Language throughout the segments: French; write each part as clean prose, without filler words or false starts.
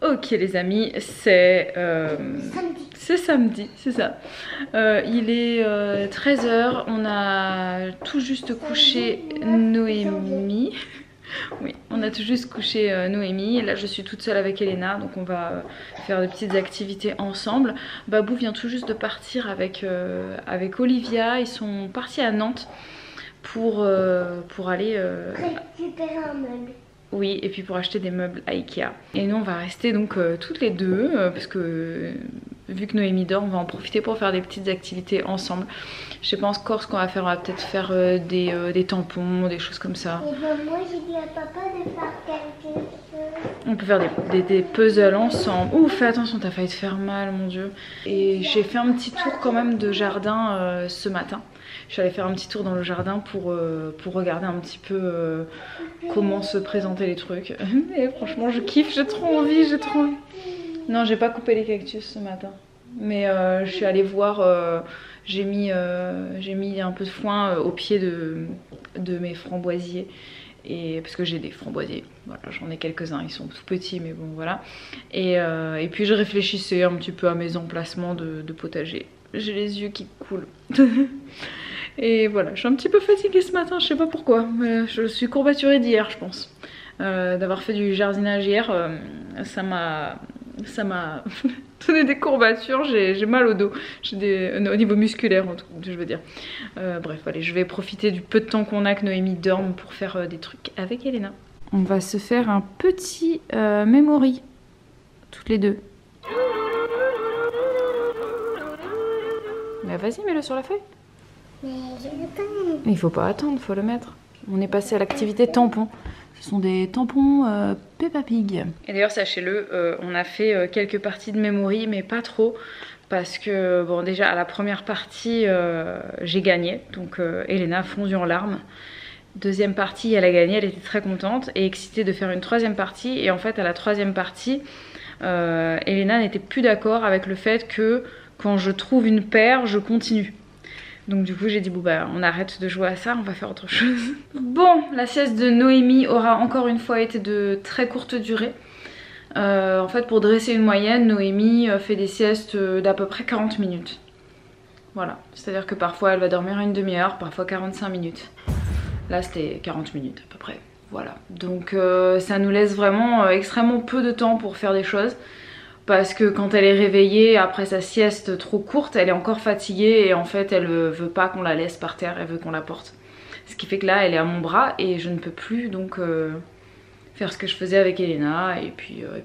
Ok les amis, c'est samedi, c'est ça. Il est 13 h, on a tout juste couché Noémie. Oui, on a tout juste couché Noémie. Et là je suis toute seule avec Elena, donc on va faire des petites activités ensemble. Babou vient tout juste de partir avec Olivia, ils sont partis à Nantes pour aller... récupérer un meuble. Oui, et puis pour acheter des meubles à Ikea. Et nous on va rester donc toutes les deux, parce que vu que Noémie dort, on va en profiter pour faire des petites activités ensemble. Je sais pas encore ce qu'on va faire, on va peut-être faire des tampons, des choses comme ça. Et ben moi j'ai dit à papa de faire quelque chose. On peut faire des puzzles ensemble. Ouh, fais attention, t'as failli te faire mal, mon dieu. Et j'ai fait un petit tour quand même de jardin ce matin. Je suis allée faire un petit tour dans le jardin pour regarder un petit peu comment se présentaient les trucs. Et franchement, je kiffe, j'ai trop envie, j'ai trop envie. Non, j'ai pas coupé les cactus ce matin. Mais je suis allée voir, j'ai mis un peu de foin au pied de mes framboisiers. Et parce que j'ai des framboisiers, voilà, j'en ai quelques-uns, ils sont tout petits mais bon voilà. Et puis je réfléchissais un petit peu à mes emplacements de potager. J'ai les yeux qui coulent. Et voilà, je suis un petit peu fatiguée ce matin, je sais pas pourquoi. Je suis courbaturée d'hier, je pense. D'avoir fait du jardinage hier, ça m'a donné des courbatures, j'ai mal au dos, au niveau musculaire en tout cas, je veux dire. Bref, allez, je vais profiter du peu de temps qu'on a que Noémie dorme pour faire des trucs avec Elena. On va se faire un petit memory, toutes les deux. Bah vas-y, mets-le sur la feuille. Mais je veux pas. Il faut pas attendre, faut le mettre. On est passé à l'activité tampon. Ce sont des tampons Peppa Pig. Et d'ailleurs, sachez-le, on a fait quelques parties de memory, mais pas trop. Parce que, bon, déjà, à la première partie, j'ai gagné. Donc, Elena a fondu en larmes. Deuxième partie, elle a gagné, elle était très contente et excitée de faire une troisième partie. Et en fait, à la troisième partie, Elena n'était plus d'accord avec le fait que quand je trouve une paire, je continue. Donc du coup j'ai dit bon bah on arrête de jouer à ça, on va faire autre chose. Bon, la sieste de Noémie aura encore une fois été de très courte durée. En fait pour dresser une moyenne, Noémie fait des siestes d'à peu près 40 minutes. Voilà, c'est-à-dire que parfois elle va dormir une demi-heure, parfois 45 minutes. Là c'était 40 minutes à peu près. Voilà, donc ça nous laisse vraiment extrêmement peu de temps pour faire des choses. Parce que quand elle est réveillée après sa sieste trop courte, elle est encore fatiguée et en fait elle veut pas qu'on la laisse par terre, elle veut qu'on la porte. Ce qui fait que là elle est à mon bras et je ne peux plus donc faire ce que je faisais avec Elena et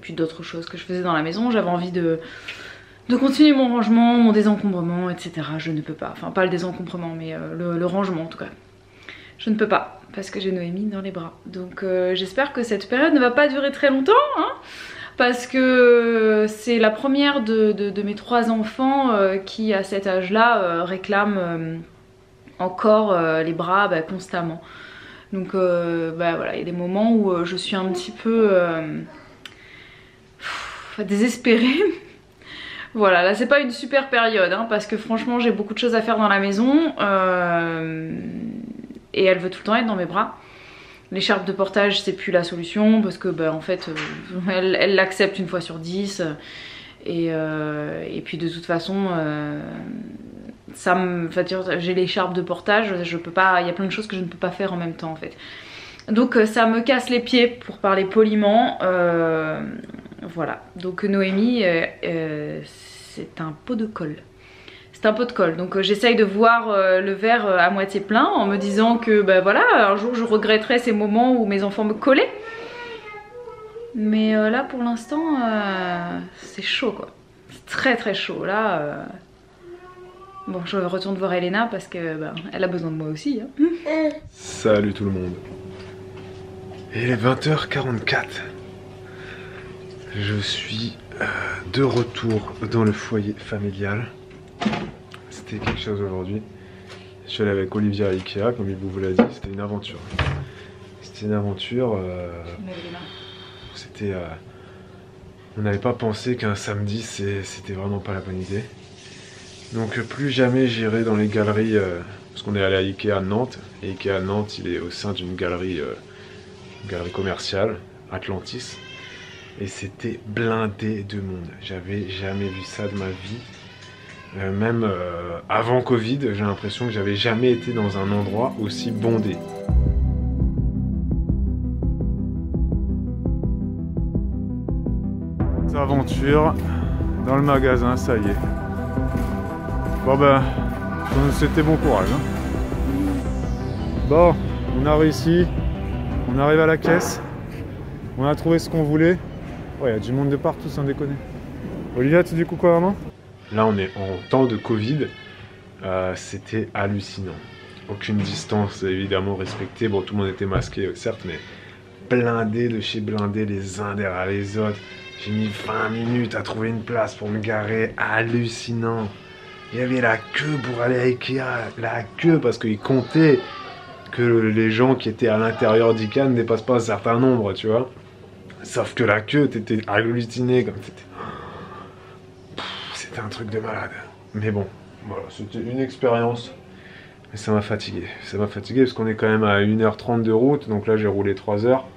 puis d'autres choses que je faisais dans la maison. J'avais envie de continuer mon rangement, mon désencombrement, etc. Je ne peux pas, enfin pas le désencombrement mais le rangement en tout cas. Je ne peux pas parce que j'ai Noémie dans les bras. Donc j'espère que cette période ne va pas durer très longtemps, hein, parce que c'est la première de mes 3 enfants qui à cet âge-là réclament encore les bras constamment. Donc voilà, il y a des moments où je suis un petit peu désespérée. Voilà, là c'est pas une super période hein, parce que franchement j'ai beaucoup de choses à faire dans la maison et elle veut tout le temps être dans mes bras. L'écharpe de portage c'est plus la solution parce que en fait elle l'accepte une fois sur 10 et puis de toute façon j'ai l'écharpe de portage, je peux pas, il y a plein de choses que je ne peux pas faire en même temps en fait. Donc ça me casse les pieds pour parler poliment. Voilà, donc Noémie c'est un pot de colle. C'est un pot de colle, donc j'essaye de voir le verre à moitié plein en me disant que voilà, un jour je regretterai ces moments où mes enfants me collaient. Mais là pour l'instant c'est chaud quoi, c'est très très chaud là. Bon, je retourne voir Elena parce que elle a besoin de moi aussi hein. Salut tout le monde. Il est 20h44. Je suis de retour dans le foyer familial. C'était quelque chose aujourd'hui. Je suis allé avec Olivia à Ikea, comme il vous l'a dit, c'était une aventure. C'était une aventure. C'était. On n'avait pas pensé qu'un samedi c'était vraiment pas la bonne idée. Donc plus jamais j'irai dans les galeries, parce qu'on est allé à Ikea Nantes, et Ikea Nantes il est au sein d'une galerie commerciale, Atlantis. et c'était blindé de monde. J'avais jamais vu ça de ma vie. Même avant Covid, j'ai l'impression que j'avais jamais été dans un endroit aussi bondé. Aventure dans le magasin, ça y est. Bon ben, c'était bon courage. Hein. Bon, on a réussi. On arrive à la caisse. On a trouvé ce qu'on voulait. Ouais, il y a du monde de partout, sans déconner. Olivia, tu dis coucou à maman? Là, on est en temps de Covid. C'était hallucinant. Aucune distance, évidemment, respectée. Bon, tout le monde était masqué, certes, mais blindé de chez blindé, les uns derrière les autres. J'ai mis 20 minutes à trouver une place pour me garer. Hallucinant. Il y avait la queue pour aller à Ikea. La queue, parce qu'ils comptaient que les gens qui étaient à l'intérieur d'Ikea ne dépassent pas un certain nombre, tu vois. Sauf que la queue, t'étais agglutiné comme t'étais... C'était un truc de malade. Mais bon, voilà, c'était une expérience. Mais ça m'a fatigué. Ça m'a fatigué parce qu'on est quand même à 1h30 de route. Donc là, j'ai roulé 3 heures.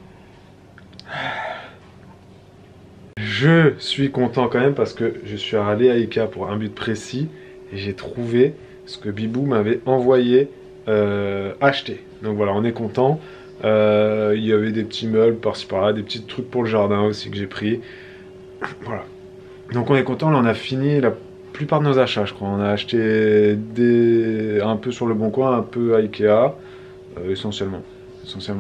Je suis content quand même parce que je suis allé à Ikea pour un but précis. Et j'ai trouvé ce que Bibou m'avait envoyé acheter. Donc voilà, on est content. Il y avait des petits meubles par-ci par-là, des petits trucs pour le jardin aussi que j'ai pris. Voilà. Donc on est content, là on a fini la plupart de nos achats, je crois. On a acheté un peu sur le Bon Coin, un peu à Ikea, essentiellement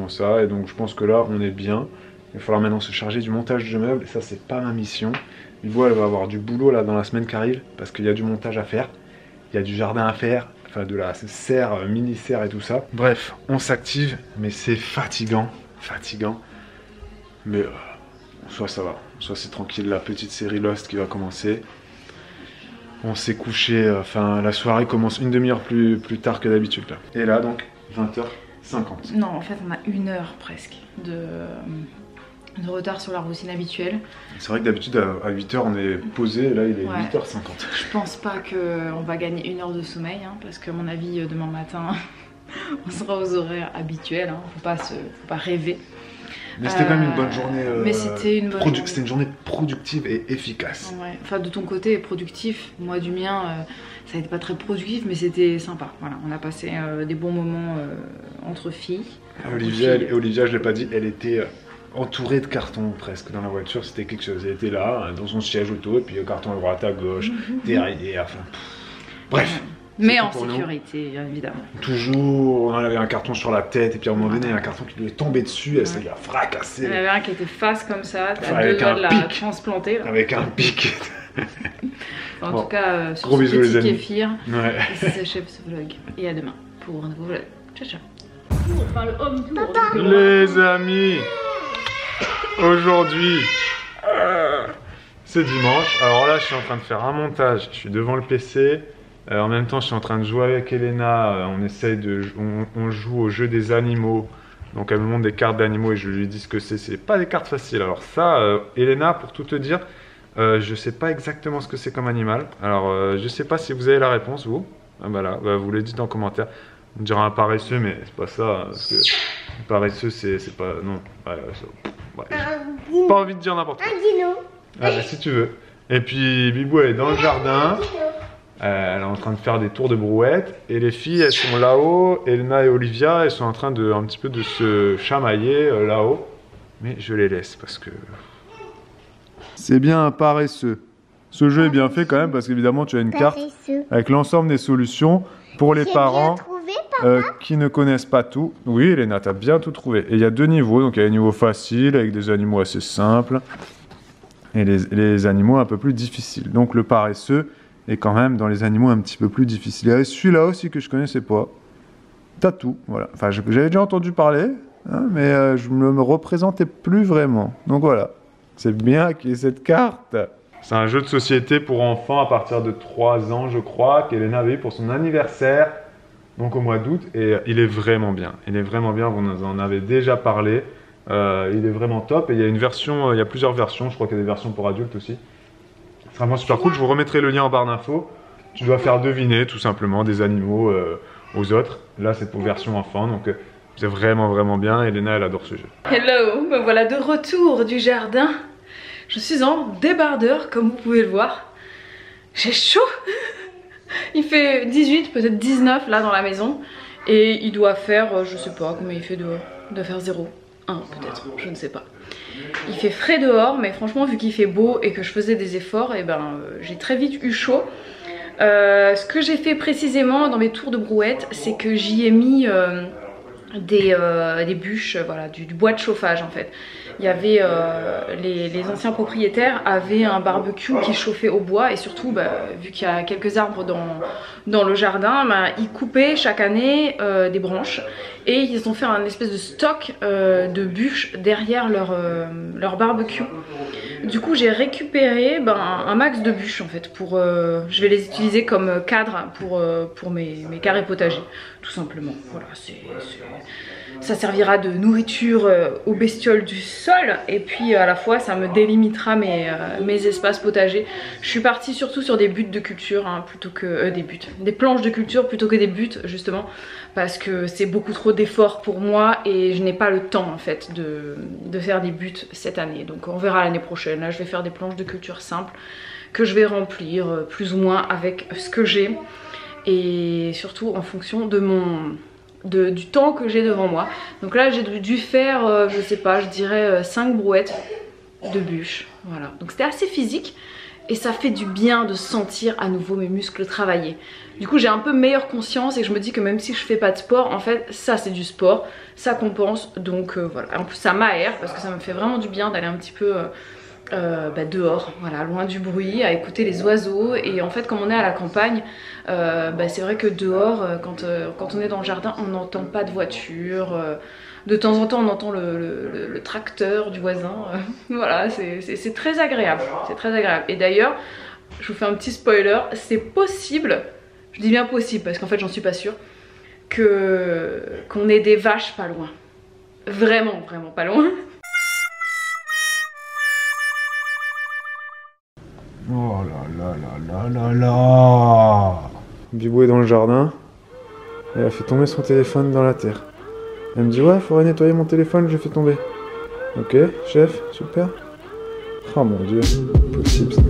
ça. Et donc je pense que là on est bien. Il va falloir maintenant se charger du montage de meubles. Et ça, c'est pas ma mission. Bibou, elle va avoir du boulot là dans la semaine qui arrive parce qu'il y a du montage à faire. Il y a du jardin à faire. Enfin, de la serre, mini-serre et tout ça. Bref, on s'active, mais c'est fatigant. Mais soit ça va. Soit c'est tranquille. La petite série Lost qui va commencer. On s'est couché. Enfin, la soirée commence une demi-heure plus tard que d'habitude là. Et là, donc, 20h50. Non, en fait, on a 1 heure presque de retard sur la routine habituelle. C'est vrai que d'habitude à 8h on est posé, et là il est 8h50. Je pense pas qu'on va gagner 1 heure de sommeil, hein, parce qu'à mon avis demain matin on sera aux horaires habituels, hein. Faut pas rêver. Mais c'était quand même une bonne journée. Mais c'était une bonne journée. C'était une journée productive et efficace. Ouais. Enfin, de ton côté productif, moi du mien ça n'était pas très productif, mais c'était sympa. Voilà, on a passé des bons moments entre filles. Olivia, je l'ai pas dit, elle était entourée de cartons presque dans la voiture, c'était quelque chose. Elle était là, dans son siège auto, et puis le carton à droite, à gauche, derrière, enfin... Bref. Mais en sécurité, évidemment. Toujours, on avait un carton sur la tête, et puis à un moment donné, il y a un carton qui lui est tombé dessus, et ça lui a fracassé. Il y en avait un qui était face comme ça, à 2 doigts de la transplanter. Là. Avec un pic. En tout cas, sur gros ce bisous les petit amis. Kéfir, et ça s'achève ce vlog. Et à demain pour un nouveau vlog. Ciao, ciao. Enfin, le home tour. Les amis, aujourd'hui, c'est dimanche. Alors là, je suis en train de faire un montage. Je suis devant le PC. En même temps, je suis en train de jouer avec Elena. On joue au jeu des animaux. Donc, elle me montre des cartes d'animaux et je lui dis ce que c'est. C'est pas des cartes faciles. Alors ça, Elena, pour tout te dire, je sais pas exactement ce que c'est comme animal. Alors, je sais pas si vous avez la réponse, vous. Ah, bah là, bah, vous le dites en commentaire. On dirait un paresseux, mais c'est pas ça. Parce que paresseux, c'est pas... Non. Ouais, j'ai pas envie de dire n'importe quoi. Un dino. Si tu veux. Et puis, Bibou, elle est dans le jardin. Elle est en train de faire des tours de brouette. Et les filles, elles sont là-haut. Elena et Olivia, elles sont en train de un petit peu de se chamailler là-haut. Mais je les laisse parce que... C'est bien un paresseux. Ce jeu est bien fait quand même parce qu'évidemment, tu as une carte avec l'ensemble des solutions pour les parents qui ne connaissent pas tout. Oui, Elena, tu as bien tout trouvé. Et il y a 2 niveaux. Donc, il y a les niveaux faciles avec des animaux assez simples. Et les animaux un peu plus difficiles. Donc, le paresseux est quand même dans les animaux un petit peu plus difficiles. Il y avait celui-là aussi que je connaissais pas. T'as tout, voilà. Enfin, j'avais déjà entendu parler, hein, mais je ne me représentais plus vraiment. Donc voilà, c'est bien qu'il y ait cette carte. C'est un jeu de société pour enfants à partir de 3 ans, je crois, qu'Elena avait eu pour son anniversaire, donc au mois d'août. Et il est vraiment bien. Il est vraiment bien, vous en avez déjà parlé. Il est vraiment top. Et il y a une version, il y a plusieurs versions. Je crois qu'il y a des versions pour adultes aussi. C'est vraiment super cool. Je vous remettrai le lien en barre d'infos. Tu dois faire deviner tout simplement des animaux aux autres. Là, c'est pour version enfant. Donc c'est vraiment bien. Elena, elle adore ce jeu. Hello, me voilà de retour du jardin. Je suis en débardeur comme vous pouvez le voir. J'ai chaud. Il fait 18, peut-être 19 là dans la maison. Et il doit faire, je sais pas combien il fait dehors. Il doit faire 0, 1 peut-être, je ne sais pas. Il fait frais dehors, mais franchement vu qu'il fait beau et que je faisais des efforts, et ben j'ai très vite eu chaud. Ce que j'ai fait précisément dans mes tours de brouette, c'est que j'y ai mis des bûches, voilà, du bois de chauffage en fait. Il y avait les anciens propriétaires avaient un barbecue qui chauffait au bois et surtout vu qu'il y a quelques arbres dans le jardin, ils coupaient chaque année des branches et ils ont fait un espèce de stock de bûches derrière leur barbecue. Du coup j'ai récupéré un max de bûches en fait pour je vais les utiliser comme cadre pour mes carrés potagers tout simplement. Voilà, ça servira de nourriture aux bestioles du sol et puis à la fois ça me délimitera mes espaces potagers. Je suis partie surtout sur des buttes de culture hein, plutôt que des planches de culture plutôt que des buttes justement parce que c'est beaucoup trop d'efforts pour moi et je n'ai pas le temps en fait de faire des buttes cette année. Donc on verra l'année prochaine. Là je vais faire des planches de culture simples que je vais remplir plus ou moins avec ce que j'ai et surtout en fonction de du temps que j'ai devant moi. Donc là j'ai dû faire je sais pas, je dirais 5 brouettes de bûches. Voilà, donc c'était assez physique et ça fait du bien de sentir à nouveau mes muscles travailler. Du coup j'ai un peu meilleure conscience et je me dis que même si je fais pas de sport, en fait ça c'est du sport, ça compense. Donc voilà, en plus ça m'aère parce que ça me fait vraiment du bien d'aller un petit peu dehors, voilà, loin du bruit, à écouter les oiseaux. Et en fait comme on est à la campagne, c'est vrai que dehors quand on est dans le jardin on n'entend pas de voiture, de temps en temps on entend le tracteur du voisin, voilà, c'est très agréable, c'est très agréable. Et d'ailleurs je vous fais un petit spoiler, c'est possible, je dis bien possible parce qu'en fait j'en suis pas sûre, qu'on ait des vaches pas loin, vraiment pas loin. Oh là. Bibou est dans le jardin. Elle a fait tomber son téléphone dans la terre. Elle me dit ouais, faudrait nettoyer mon téléphone, je l'ai fait tomber. Ok, chef, super. Oh mon dieu, impossible ça.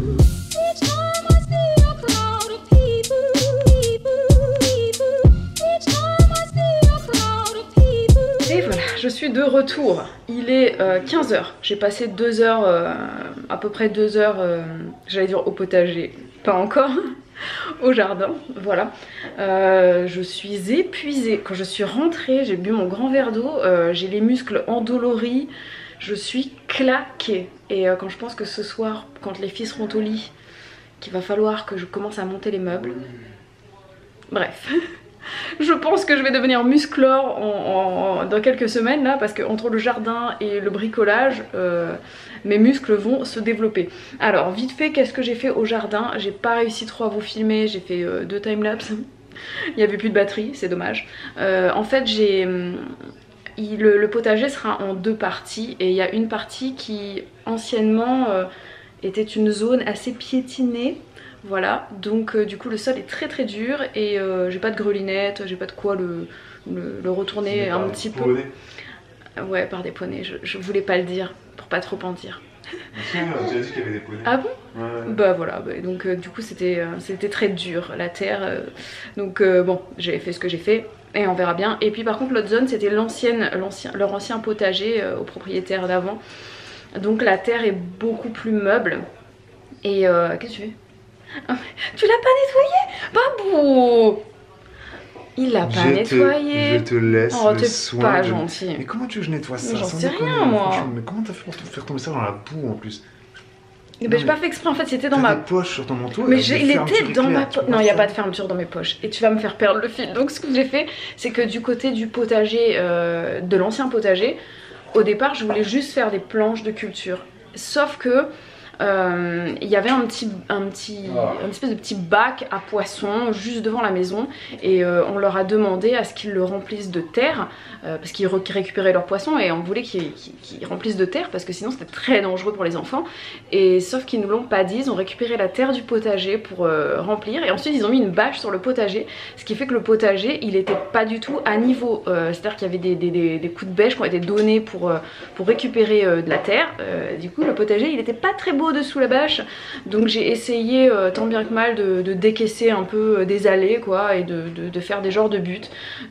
Et voilà, je suis de retour. Il est 15 h. J'ai passé 2 heures, à peu près 2 heures, j'allais dire au potager, pas encore, au jardin, voilà. Je suis épuisée. Quand je suis rentrée, j'ai bu mon grand verre d'eau, j'ai les muscles endoloris, je suis claquée. Et quand je pense que ce soir, quand les filles seront au lit, qu'il va falloir que je commence à monter les meubles, bref. Je pense que je vais devenir musclore dans quelques semaines là, parce que entre le jardin et le bricolage, mes muscles vont se développer. Alors vite fait, qu'est-ce que j'ai fait au jardin? J'ai pas réussi trop à vous filmer, j'ai fait 2 timelapses. Il n'y avait plus de batterie, c'est dommage. En fait le potager sera en 2 parties et il y a une partie qui anciennement était une zone assez piétinée. Voilà, donc du coup le sol est très dur et j'ai pas de grelinette, j'ai pas de quoi le retourner un petit peu. Ouais, par des poneys, je voulais pas le dire pour pas trop en dire. Tu as dit qu'il y avait des poneys. Ah bon? Ouais. Bah voilà, donc du coup c'était très dur la terre, donc bon, j'ai fait ce que j'ai fait et on verra bien. Et puis par contre l'autre zone c'était leur ancien potager au propriétaire d'avant, donc la terre est beaucoup plus meuble. Et qu'est-ce que tu fais? Tu l'as pas nettoyé, Babou? Il l'a pas nettoyé. Je te laisse le soin. Pas gentil. Mais comment tu veux que je nettoie ça? J'en sais rien moi. Mais comment t'as fait pour te faire tomber ça dans la boue en plus? Mais j'ai pas fait exprès, en fait c'était dans ma poche sur ton manteau. Mais il était dans ma poche. Non, il n'y a pas de fermeture dans mes poches. Et tu vas me faire perdre le fil. Donc ce que j'ai fait, c'est que du côté du potager, de l'ancien potager, au départ je voulais juste faire des planches de culture. Sauf que il y avait une espèce de petit bac à poissons juste devant la maison et on leur a demandé à ce qu'ils le remplissent de terre parce qu'ils récupéraient leurs poissons et on voulait qu'ils remplissent de terre parce que sinon c'était très dangereux pour les enfants, et sauf qu'ils nous l'ont pas dit. Ils ont récupéré la terre du potager pour remplir et ensuite ils ont mis une bâche sur le potager, ce qui fait que le potager il était pas du tout à niveau, c'est à dire qu'il y avait des coups de bêche qui ont été donnés pour récupérer de la terre. Du coup le potager il était pas très beau dessous la bâche, donc j'ai essayé tant bien que mal de décaisser un peu des allées quoi, et de faire des genres de buts.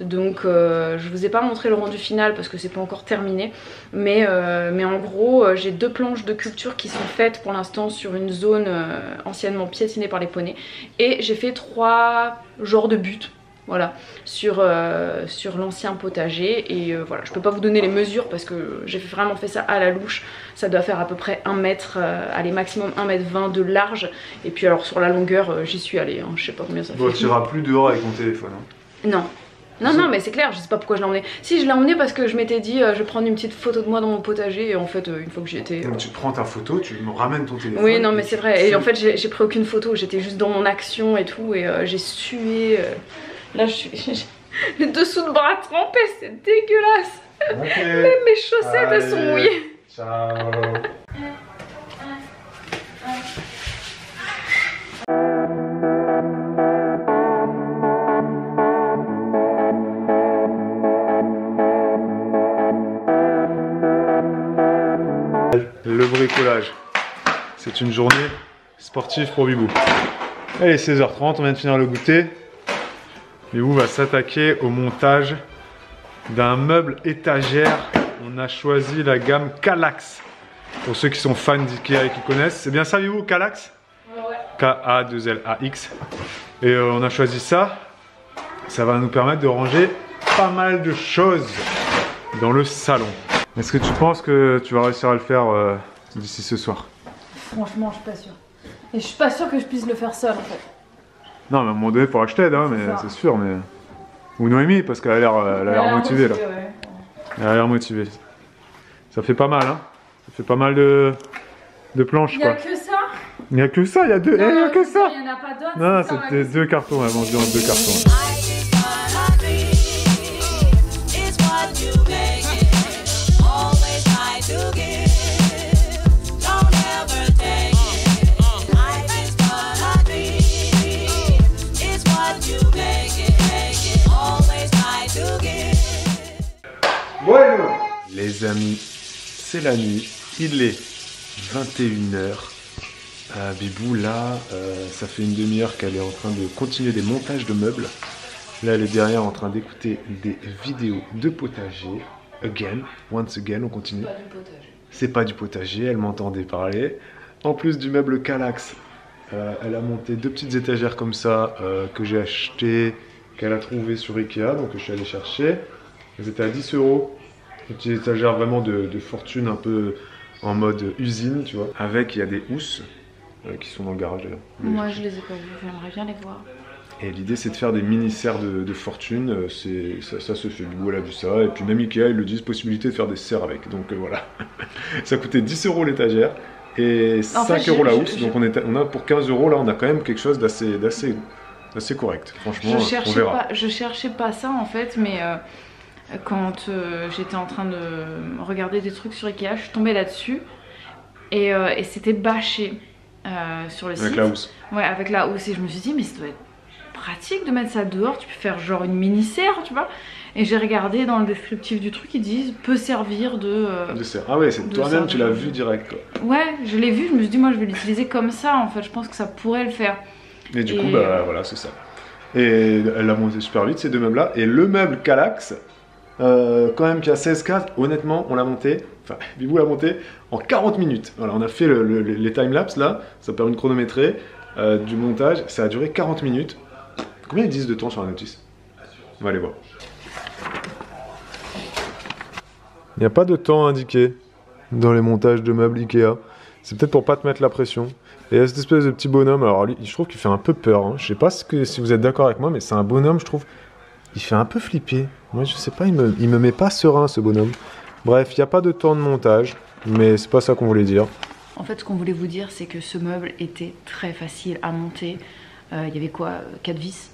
Donc je vous ai pas montré le rendu final parce que c'est pas encore terminé, mais en gros j'ai 2 planches de culture qui sont faites pour l'instant sur une zone anciennement piétinée par les poneys, et j'ai fait 3 genres de buts. Voilà, sur l'ancien potager, et voilà, je peux pas vous donner les mesures parce que j'ai vraiment fait ça à la louche. Ça doit faire à peu près 1 mètre, allez maximum 1,20 m de large, et puis alors sur la longueur j'y suis allée, hein, je sais pas combien ça fait. Bon, tu iras plus dehors avec ton téléphone hein. Non. Non, mais c'est clair, je sais pas pourquoi je l'ai emmené. Si, je l'ai emmené parce que je m'étais dit, je vais prendre une petite photo de moi dans mon potager, et en fait, une fois que j'y étais... Donc tu prends ta photo, tu me ramènes ton téléphone. Oui, non, mais c'est vrai, et en fait, j'ai pris aucune photo, j'étais juste dans mon action et tout, et j'ai sué... Là, j'ai les dessous de bras trempés, c'est dégueulasse. Okay. Même mes chaussettes, elles sont mouillées. Ciao. Le bricolage, c'est une journée sportive pour Bibou. Allez, 16h30, on vient de finir le goûter. Bibou va s'attaquer au montage d'un meuble étagère. On a choisi la gamme Kallax. Pour ceux qui sont fans d'Ikea et qui connaissent, c'est bien ça Bibou, Kallax? Ouais. K-A-2-L-A-X. Et on a choisi ça. Ça va nous permettre de ranger pas mal de choses dans le salon. Est-ce que tu penses que tu vas réussir à le faire d'ici ce soir? Franchement, je suis pas sûre. Et je suis pas sûre que je puisse le faire seule en fait. Non, mais à un moment donné, il faudra que je t'aide, hein, mais c'est sûr. Mais... Ou Noémie, parce qu'elle a l'air motivée là. Ouais. Elle a l'air motivée. Ça fait pas mal, hein. Ça fait pas mal de planches, quoi. Il y a que ça? Il y a que ça, il y a deux. Non, il y a que ça. Il y en a pas d'autres. Non, c'était 2 cartons, elles vont se dire 2 cartons. Bueno. Les amis, c'est la nuit, il est 21 h. Bibou là, ça fait une demi-heure qu'elle est en train de continuer des montages de meubles. Là elle est derrière en train d'écouter des vidéos de potager. Once again, on continue. C'est pas du potager, elle m'entendait parler. En plus du meuble Kallax, elle a monté 2 petites étagères comme ça que j'ai acheté, qu'elle a trouvé sur Ikea, donc je suis allé chercher. Elles étaient à 10 €. Une petite étagère vraiment de fortune, un peu en mode usine, tu vois. Avec, il y a des housses qui sont dans le garage d'ailleurs. Moi je les ai pas vues, j'aimerais bien les voir. Et l'idée c'est de faire des mini-serres de fortune, ça se fait, Bibou elle a vu ça, et puis même Ikea ils le disent, possibilité de faire des serres avec, donc voilà. Ça coûtait 10 € l'étagère, et 5 € la housse, donc on a pour 15 € là, on a quand même quelque chose d'assez correct, franchement, on verra. Je cherchais pas ça en fait, mais quand j'étais en train de regarder des trucs sur Ikea, je suis tombée là-dessus, et c'était bâché sur le site. Avec la housse. Ouais, avec la housse, et je me suis dit, mais ça doit être pratique de mettre ça dehors, tu peux faire genre une mini-serre, tu vois. Et j'ai regardé dans le descriptif du truc, ils disent peut servir de serre. Ah ouais, c'est toi-même, tu l'as vu direct quoi. Ouais, je l'ai vu, je me suis dit moi je vais l'utiliser comme ça en fait, je pense que ça pourrait le faire. Et du coup, bah voilà, c'est ça. Et elle l'a monté super vite ces 2 meubles là. Et le meuble Kallax, quand même qui a 16 cases, honnêtement, on l'a monté, enfin Bibou l'a monté en 40 minutes. Voilà, on a fait les timelapses là, ça permet de chronométrer du montage, ça a duré 40 minutes. Combien ils disent de temps sur la notice? On va aller voir. Il n'y a pas de temps indiqué dans les montages de meubles Ikea. C'est peut-être pour pas te mettre la pression. Et il y a cette espèce de petit bonhomme, alors lui, je trouve qu'il fait un peu peur. Hein. Je sais pas si vous êtes d'accord avec moi, mais c'est un bonhomme, je trouve, il fait un peu flipper. Moi, je sais pas, il me met pas serein, ce bonhomme. Bref, il n'y a pas de temps de montage, mais c'est pas ça qu'on voulait dire. En fait, ce qu'on voulait vous dire, c'est que ce meuble était très facile à monter. Il y avait quoi, 4 vis?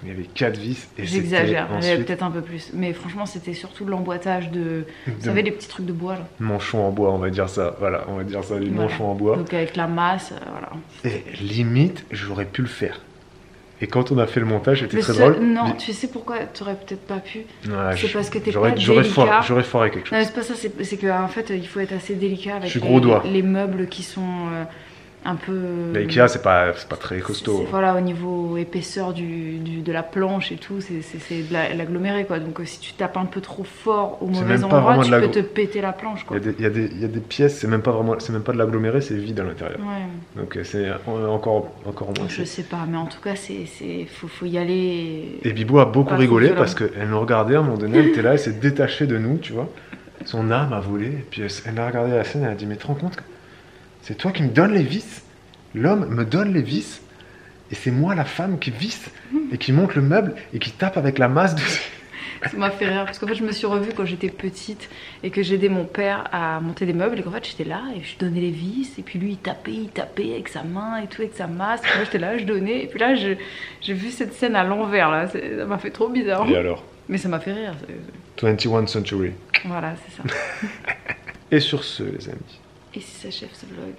Il y avait 4 vis et j'exagère, il y avait ensuite... peut-être un peu plus. Mais franchement, c'était surtout l'emboîtage de... Vous savez, les petits trucs de bois là. Manchons en bois, on va dire ça. Voilà, on va dire ça, les manchons en bois. Donc avec la masse, voilà. Et limite, j'aurais pu le faire. Et quand on a fait le montage, c'était très drôle. Non, tu sais pourquoi tu aurais peut-être pas pu? Ouais, c'est parce que t'es pas délicat. J'aurais foiré quelque chose. Non, c'est pas ça, c'est qu'en fait, il faut être assez délicat avec les meubles qui sont un peu... L'IKEA, c'est pas très costaud. Voilà, au niveau épaisseur de la planche et tout, c'est de l'aggloméré, quoi. Donc si tu tapes un peu trop fort au mauvais endroit, tu peux te péter la planche, quoi. Il y a des pièces, c'est même pas de l'aggloméré, c'est vide à l'intérieur. Ouais. Donc c'est encore moins. Je sais pas, mais en tout cas, faut y aller. Et Bibou a beaucoup rigolé parce qu'elle nous regardait à un moment donné, elle était là, elle s'est détachée de nous, tu vois. Son âme a volé, et puis elle a regardé la scène, elle a dit, mais tu te rends compte que c'est toi qui me donnes les vis? L'homme me donne les vis, et c'est moi la femme qui visse, et qui monte le meuble, et qui tape avec la masse dessus. Ça m'a fait rire, parce qu'en fait je me suis revue quand j'étais petite, et que j'aidais mon père à monter des meubles, et qu'en fait j'étais là, et je donnais les vis, et puis lui il tapait avec sa main, et tout, avec sa masse, et moi j'étais là, je donnais, et puis là j'ai vu cette scène à l'envers, là, ça m'a fait trop bizarre. Et alors? Mais ça m'a fait rire. 21st century. Voilà, c'est ça. Et sur ce, les amis. Et si s'achève ce vlog?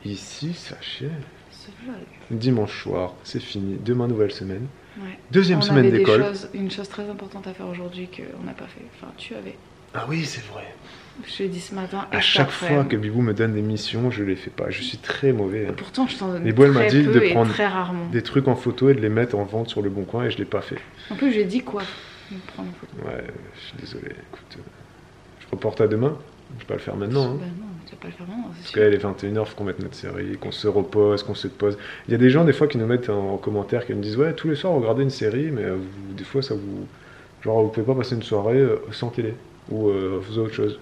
Ici s'achève ce vlog. Dimanche soir, c'est fini. Demain, nouvelle semaine. Ouais. Deuxième semaine d'école. Une chose très importante à faire aujourd'hui qu'on n'a pas fait. Enfin, tu avais. Ah oui, c'est vrai. Je l'ai dit ce matin. À chaque fois que Bibou me donne des missions, je les fais pas. Je suis très mauvais. Hein. Pourtant, je t'en donne Mais elle m'a dit peu de prendre très rarement des trucs en photo et de les mettre en vente sur le bon coin, et je l'ai pas fait. En plus, j'ai dit quoi de prendre en photo. Ouais, je suis désolé. Écoute, je reporte à demain. Je vais pas le faire maintenant. Hein. Bah non, tu vas pas le faire maintenant. Parce qu'elle est 21h, faut qu'on mette notre série, qu'on se repose, qu'on se pose. Il y a des gens des fois qui nous mettent en commentaire, qui me disent ouais, tous les soirs regardez une série, mais des fois ça vous, genre vous pouvez pas passer une soirée sans télé ou faisant autre chose.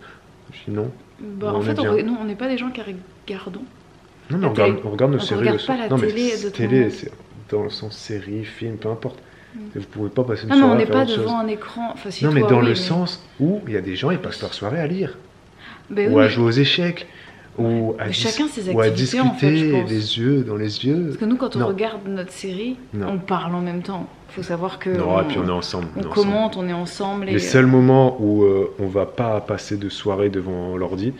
Je dis non. Bah, en fait, nous on n'est pas des gens qui regardons. Non, mais on regarde nos séries le soir. Non, mais télé, c'est dans le sens série, film, peu importe. Et vous pouvez pas passer une soirée. Non, mais on n'est pas devant un écran. Enfin, si non, mais dans le sens où il y a des gens, ils passent leur soirée à lire. Ben ou à jouer aux échecs, ou à, chacun ses ou à discuter en fait, je pense. les yeux dans les yeux. Parce que nous, quand on regarde notre série, on parle en même temps. Il faut savoir que non, et puis on est ensemble. On commente, on est ensemble. Les seuls moments où on va pas passer de soirée devant l'ordi,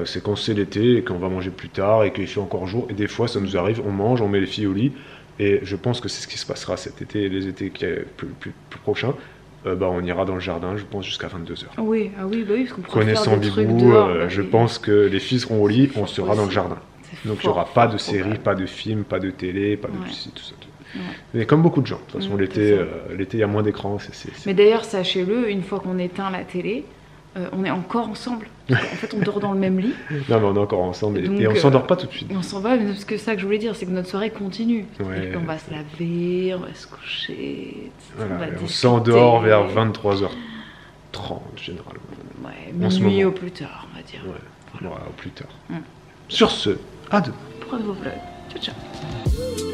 c'est quand c'est l'été et qu'on va manger plus tard et qu'il fait encore jour. Et des fois, ça nous arrive, on mange, on met les filles au lit. Et je pense que c'est ce qui se passera cet été et les étés qui est plus prochains. On ira dans le jardin, je pense, jusqu'à 22h. Oui, ah oui, bah oui, parce qu'on pourra Connaissant faire des Bibou, trucs dehors, je pense que les filles seront au lit, on sera dans le jardin. Donc il n'y aura pas de série, pas de film, pas de télé, pas de tout ça. Ouais. Mais comme beaucoup de gens, de toute façon, l'été, il y a moins d'écran. Mais d'ailleurs, sachez-le, une fois qu'on éteint la télé, on est encore ensemble. En fait, on dort dans le même lit. Non, mais on est encore ensemble et on s'endort pas tout de suite. On s'en va, parce que ça que je voulais dire, c'est que notre soirée continue. Ouais. On va se laver, on va se coucher, voilà, on s'endort vers 23h30 généralement. Ouais, minuit au plus tard, on va dire. Ouais, voilà, au plus tard. Sur ce, à demain. Pour un nouveau vlog. Ciao, ciao.